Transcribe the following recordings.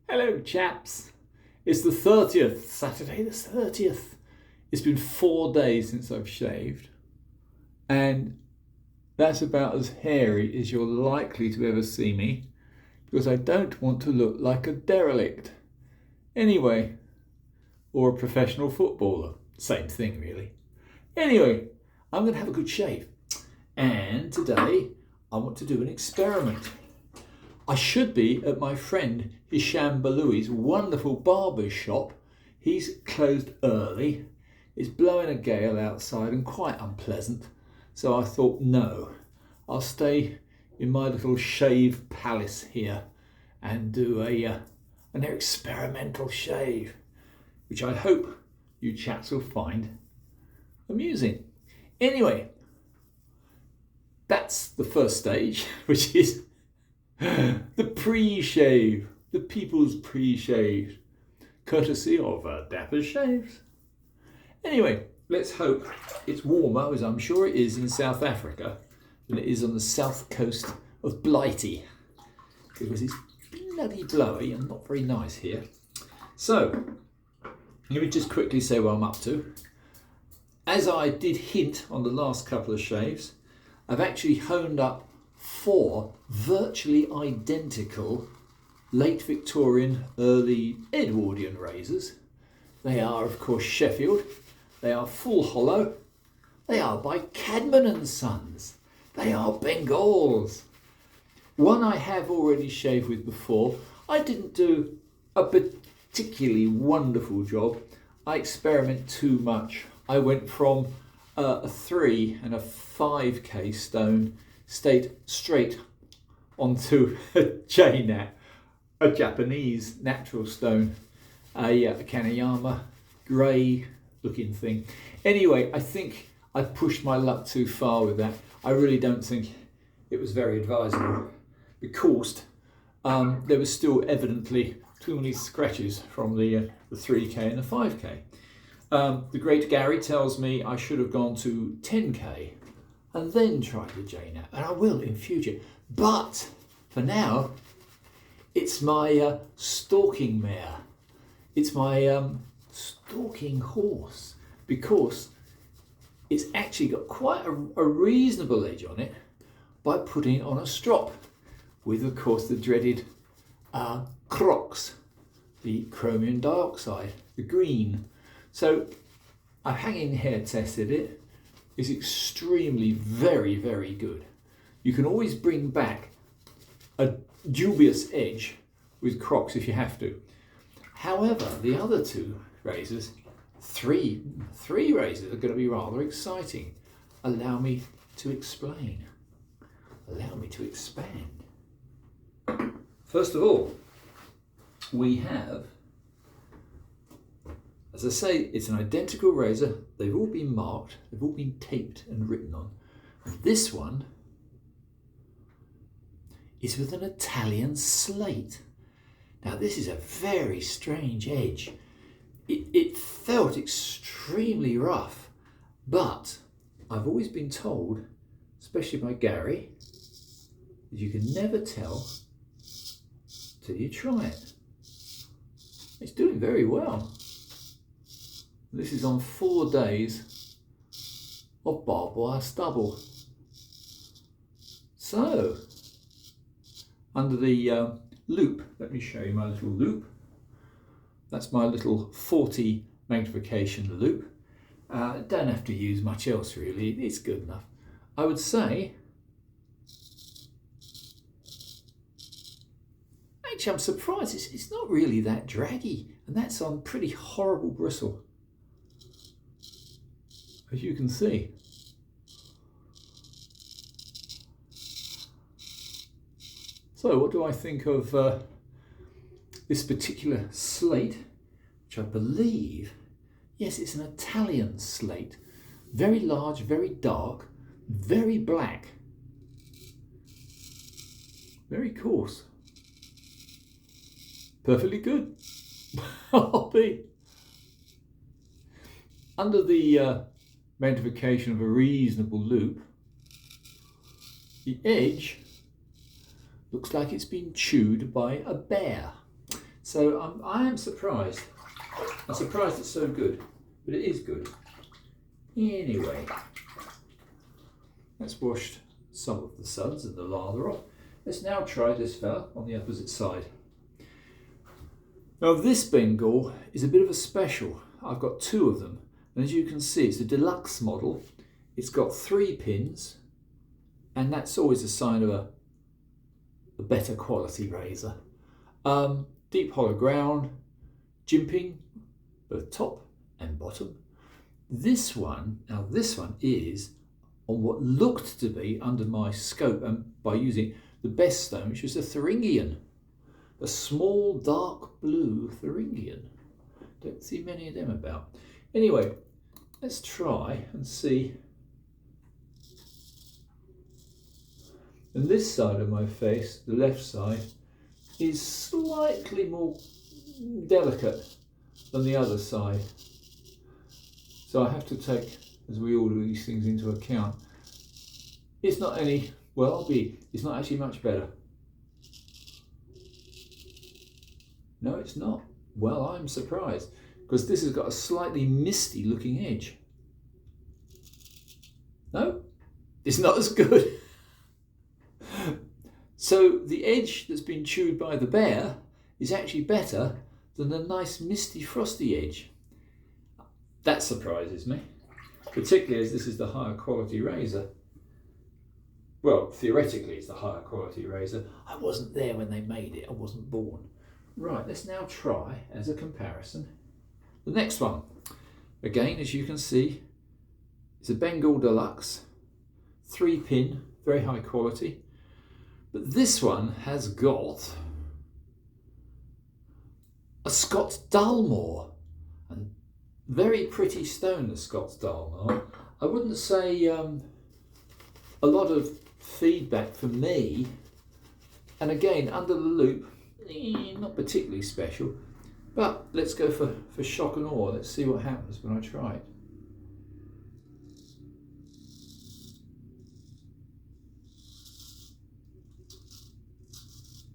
Hello chaps, it's the 30th, Saturday the 30th. It's been 4 days since I've shaved and that's about as hairy as you're likely to ever see me because I don't want to look like a derelict. Anyway, or a professional footballer, same thing really. Anyway, I'm going to have a good shave and today I want to do an experiment. I should be at my friend Hisham Baloui's wonderful barber's shop. He's closed early. It's blowing a gale outside and quite unpleasant. So I thought, no, I'll stay in my little shave palace here and do an experimental shave, which I hope you chaps will find amusing. Anyway, that's the first stage, which is the pre-shave, the people's pre-shave, courtesy of Dapper Shaves. Anyway, let's hope it's warmer, as I'm sure it is in South Africa, than it is on the south coast of Blighty, because it's bloody blowy and not very nice here. So, let me just quickly say what I'm up to. As I did hint on the last couple of shaves, I've actually honed up 4 virtually identical late Victorian, early Edwardian razors. They are, of course, Sheffield. They are full hollow. They are by Cadman and Sons. They are Bengals. One I have already shaved with before. I didn't do a particularly wonderful job. I experiment too much. I went from a 3 and a 5k stone straight onto a J-nat, a Japanese natural stone, a Kaneyama grey looking thing. Anyway, I think I pushed my luck too far with that. I really don't think it was very advisable because there was still evidently too many scratches from the 3k and the 5k. The great Gary tells me I should have gone to 10k and then tried the J-nat, and I will in future. But for now, it's my stalking mare. It's my stalking horse, because it's actually got quite a reasonable edge on it by putting it on a strop with, of course, the dreaded Crocs, the chromium dioxide, the green. So I've hanging hair tested it. Is extremely very, very good. You can always bring back a dubious edge with Crocs if you have to. However, the other 2 razors, three razors, are going to be rather exciting. Allow me to explain. Allow me to expand. First of all, we have, as I say, it's an identical razor. They've all been marked, they've all been taped and written on. And this one is with an Italian slate. Now this is a very strange edge. It felt extremely rough, but I've always been told, especially by Gary, that you can never tell till you try it. It's doing very well. This is on 4 days of barbed wire stubble. So, under the loop, let me show you my little loop. That's my little 40 magnification loop. Don't have to use much else really, it's good enough. I would say, actually I'm surprised, it's not really that draggy, and that's on pretty horrible bristle, as you can see. So what do I think of this particular slate, which I believe, yes, it's an Italian slate. Very large, very dark, very black, very coarse. Perfectly good. I'll be. Under the magnification of a reasonable loop, the edge looks like it's been chewed by a bear. So I am surprised. I'm surprised it's so good, but it is good. Anyway, that's washed some of the suds and the lather off. Let's now try this fella on the opposite side. Now this Bengal is a bit of a special. I've got two of them, and as you can see, it's a deluxe model. It's got 3 pins, and that's always a sign of a better quality razor. Deep hollow ground, jimping, both top and bottom. This one is on what looked to be under my scope, and by using the best stone, which was a Thuringian. A small dark blue Thuringian. Don't see many of them about. Anyway, let's try and see. And this side of my face, the left side, is slightly more delicate than the other side. So I have to take, as we all do these things, into account. It's not any, well, it's not actually much better. No, it's not. Well, I'm surprised, because this has got a slightly misty looking edge. No, it's not as good. So the edge that's been chewed by the bear is actually better than the nice misty frosty edge. That surprises me, particularly as this is the higher quality razor. Well, theoretically it's the higher quality razor. I wasn't there when they made it, I wasn't born. Right, let's now try, as a comparison, the next one. Again, as you can see, it's a Bengal Deluxe, 3 pin, very high quality. But this one has got a Scots Dalmor, and very pretty stone, the Scots Dalmor. I wouldn't say a lot of feedback for me, and again, under the loop, not particularly special, but let's go for shock and awe. Let's see what happens when I try it.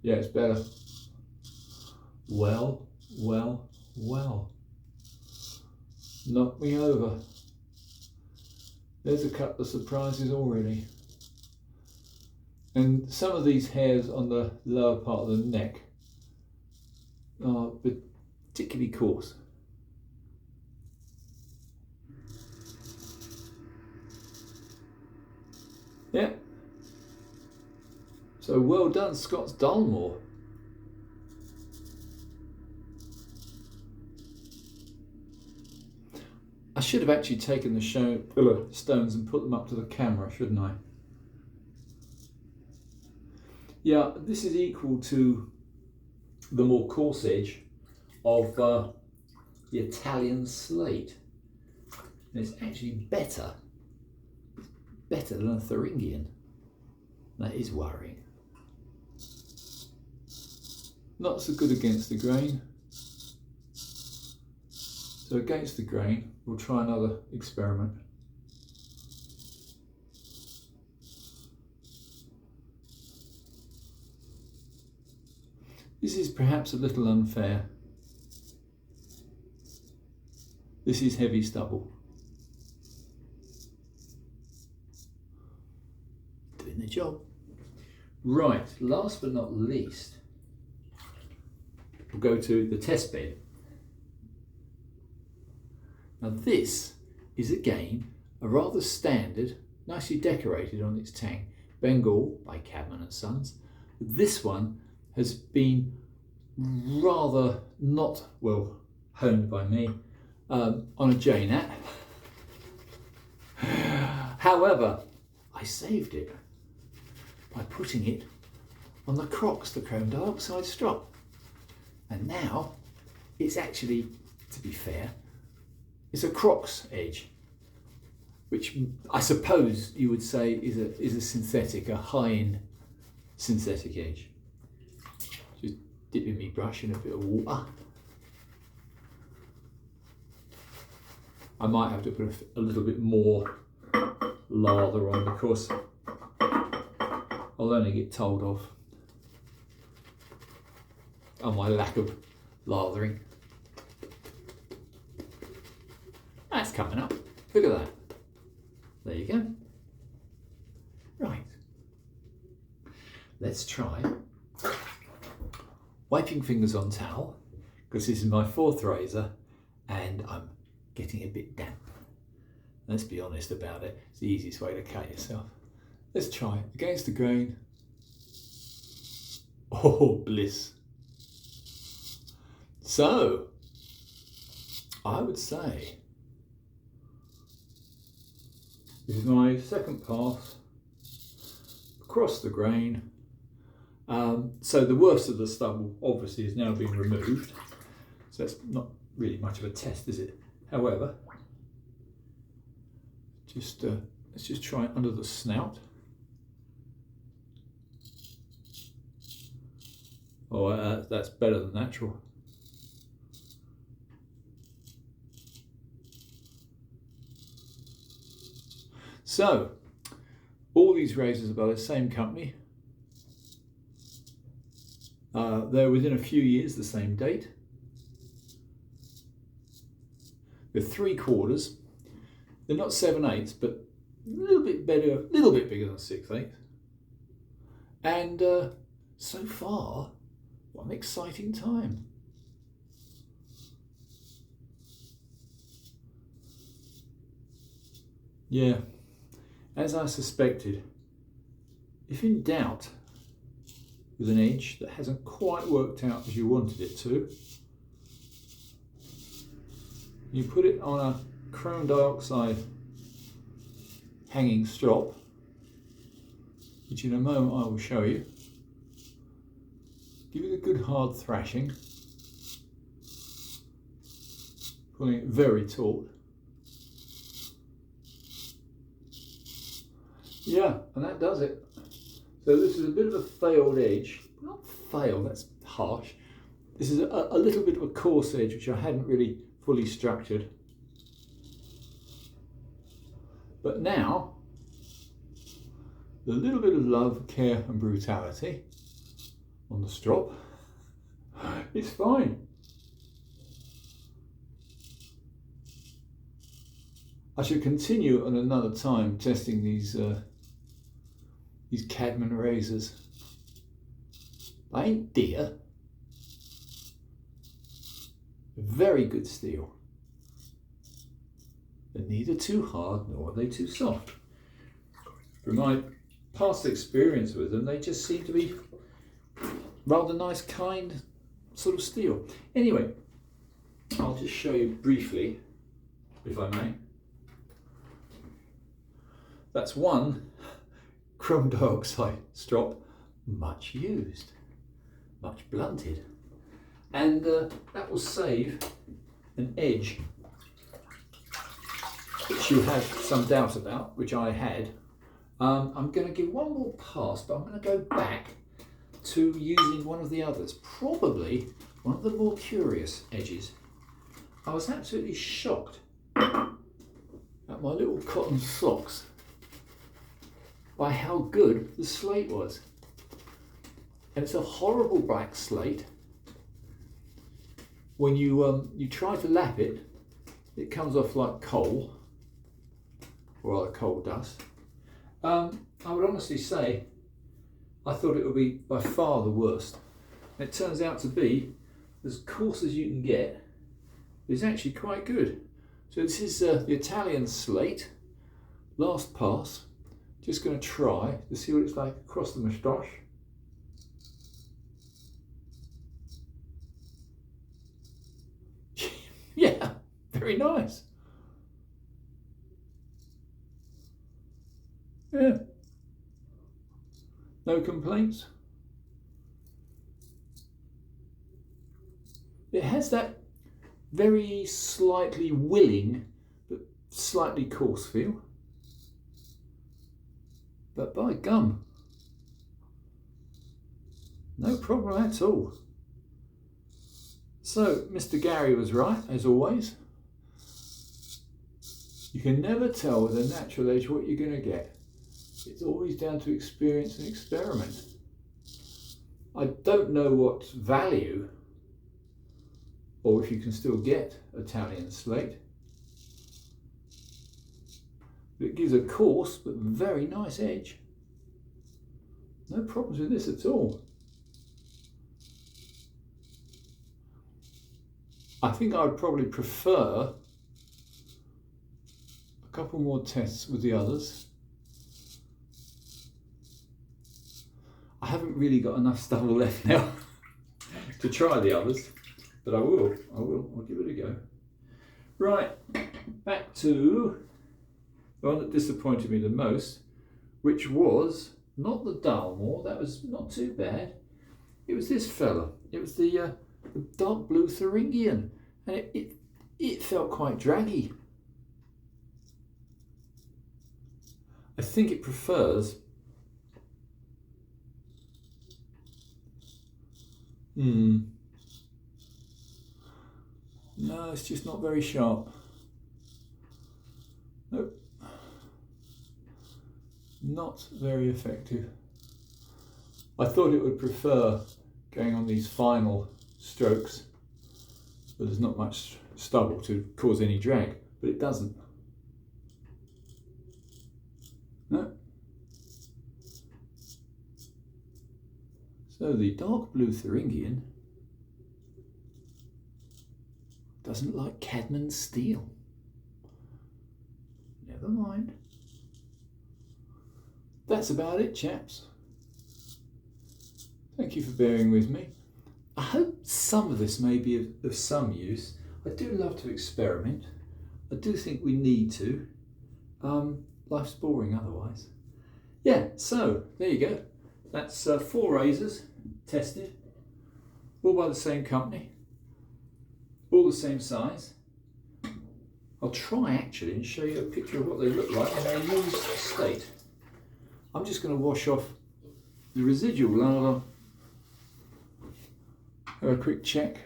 Yeah, it's better. Well. Knocked me over. There's a couple of surprises already. And some of these hairs on the lower part of the neck are particularly coarse. Yeah. So well done, Scots Dalmor. I should have actually taken the stones and put them up to the camera, shouldn't I? Yeah, this is equal to the more coarse edge of the Italian slate. And it's actually better than a Thuringian. That is worrying. Not so good against the grain. So against the grain, we'll try another experiment. This is perhaps a little unfair. This is heavy stubble. Doing the job. Right, last but not least, we'll go to the test bed. Now this is again a rather standard, nicely decorated on its tang, Bengal by Cadman and Sons. This one has been rather not well honed by me on a J-nat. However, I saved it by putting it on the Crocs, the chrome dioxide strop. And now it's actually, to be fair, it's a Crocs edge, which I suppose you would say is a synthetic, a high-end synthetic edge. Just dipping my brush in a bit of water. I might have to put a little bit more lather on because I'll only get told off on my lack of lathering. That's coming up. Look at that. There you go. Right. Let's try wiping fingers on towel, because this is my 4th razor and I'm getting a bit damp. Let's be honest about it. It's the easiest way to cut yourself. Let's try it. Against the grain. Oh, bliss. So, I would say this is my 2nd pass across the grain. So the worst of the stubble obviously is now being removed. So that's not really much of a test, is it? However, let's just try it under the snout. Oh, that's better than natural. So, all these razors are by the same company. They're within a few years, the same date. They're 3/4. They're not 7/8, but a little bit better, a little bit bigger than 6/8. And so far, what an exciting time. Yeah, as I suspected, if in doubt with an edge that hasn't quite worked out as you wanted it to, you put it on a chrome dioxide hanging strop, which in a moment I will show you. Give it a good hard thrashing, pulling it very taut. Yeah, and that does it. So this is a bit of a failed edge. Not failed, that's harsh. This is a little bit of a coarse edge which I hadn't really fully structured. But now, the little bit of love, care and brutality on the strop, it's fine. I should continue at another time testing these Cadman razors. They ain't dear. Very good steel. They're neither too hard nor are they too soft. From my past experience with them, they just seem to be rather nice, kind sort of steel. Anyway, I'll just show you briefly, if I may. That's one chrome dioxide strop, much used, much blunted, and that will save an edge which you had some doubt about, which I had. I'm going to give one more pass, but I'm going to go back to using one of the others, probably one of the more curious edges. I was absolutely shocked at my little cotton socks by how good the slate was. And it's a horrible black slate. When you try to lap it, it comes off like coal, or like coal dust. I would honestly say I thought it would be by far the worst. And it turns out to be as coarse as you can get. It's actually quite good. So this is the Italian slate, last pass. Just going to try to see what it's like across the moustache. Yeah, very nice. Yeah, no complaints. It has that very slightly willing but slightly coarse feel. But by gum, no problem at all. So, Mr. Gary was right, as always. You can never tell with a natural edge what you're going to get. It's always down to experience and experiment. I don't know what value or if you can still get Italian slate. It gives a coarse but very nice edge. No problems with this at all. I think I would probably prefer a couple more tests with the others. I haven't really got enough stubble left now to try the others, but I'll give it a go. Right, back to the one that disappointed me the most, which was not the Dalmore. That was not too bad. It was this fella. It was the dark blue Thuringian, and it felt quite draggy. I think it prefers no, it's just not very sharp. Nope. Not very effective. I thought it would prefer going on these final strokes, but there's not much stubble to cause any drag, but it doesn't. No. So the dark blue Thuringian doesn't like Cadman steel. Never mind. That's about it, chaps. Thank you for bearing with me. I hope some of this may be of some use. I do love to experiment. I do think we need to. Life's boring otherwise. Yeah, so there you go. That's 4 razors tested, all by the same company, all the same size. I'll try actually and show you a picture of what they look like in their used state. I'm just going to wash off the residual and I'll have a quick check.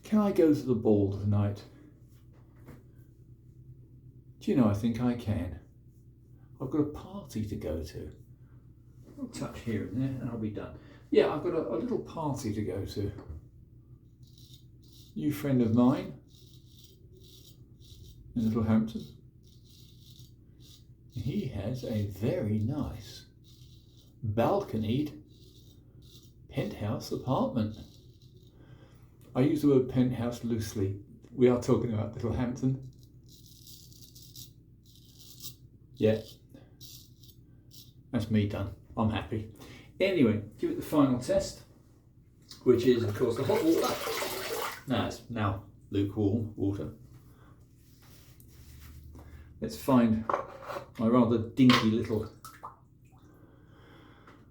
Can I go to the ball tonight? Do you know, I think I can. I've got a party to go to. I'll touch here and there and I'll be done. Yeah, I've got a little party to go to. New friend of mine in Littlehampton. He has a very nice balconied penthouse apartment. I use the word penthouse loosely. We are talking about Littlehampton. Yeah, that's me done. I'm happy. Anyway, give it the final test, which is of course the hot water. No, it's now lukewarm water. Let's find my rather dinky little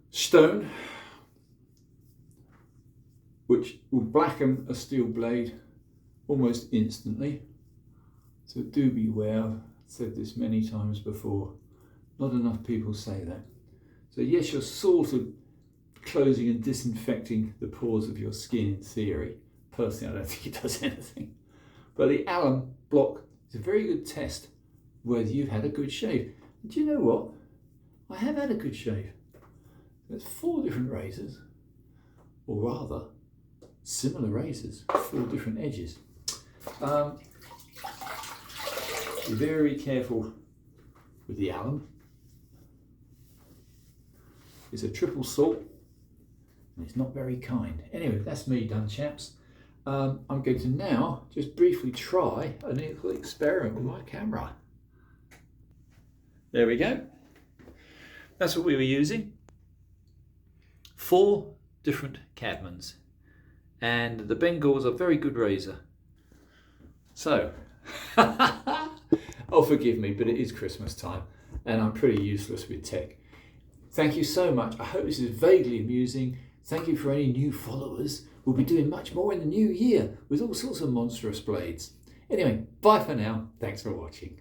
stone, which will blacken a steel blade almost instantly. So do beware. I've said this many times before. Not enough people say that. So yes, you're sort of closing and disinfecting the pores of your skin in theory. Personally, I don't think it does anything. But the alum block is a very good test whether you've had a good shave. And do you know what? I have had a good shave. There's 4 different razors, or rather, similar razors, 4 different edges. Be very careful with the alum. It's a triple salt and it's not very kind. Anyway, that's me done, chaps. I'm going to now just briefly try a little experiment with my camera. There we go. That's what we were using. 4 different Cadmans, and the Bengal is a very good razor. So, oh forgive me, but it is Christmas time and I'm pretty useless with tech. Thank you so much. I hope this is vaguely amusing. Thank you for any new followers. We'll be doing much more in the new year with all sorts of monstrous blades. Anyway, bye for now. Thanks for watching.